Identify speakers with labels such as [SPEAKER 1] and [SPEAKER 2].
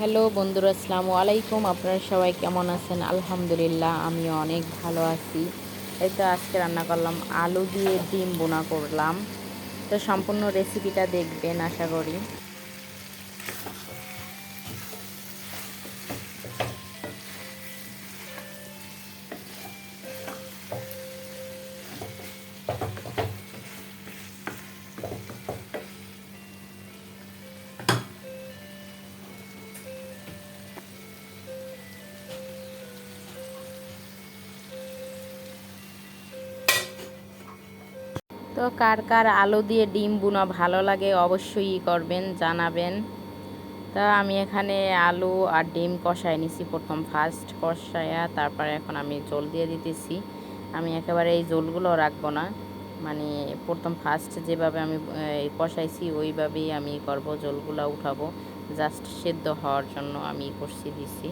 [SPEAKER 1] Hello বন্ধুরা, আসসালামু আলাইকুম। আপনারা সবাই কেমন আছেন? আলহামদুলিল্লাহ, আমিও অনেক ভালো আছি। এই তো আজকে রান্না করলাম আলু দিয়ে ডিম বোনা করলাম। তো সম্পূর্ণ রেসিপিটা দেখবেন আশা করি। তো কার কার আলু দিয়ে ডিম বোনা ভালো লাগে অবশ্যই করবেন, জানাবেন। তা আমি এখানে আলু আর ডিম কষায় নিছি। প্রথম ফার্স্ট কষায়া তারপরে এখন আমি জল দিয়ে দিতেছি। আমি একেবারে এই জলগুলো রাখবো না, মানে প্রথম ফার্স্ট যেভাবে আমি কষাইছি ওইভাবেই আমি করব। জলগুলো উঠাবো, জাস্ট সেদ্ধ হওয়ার জন্য আমি করছি দিছি।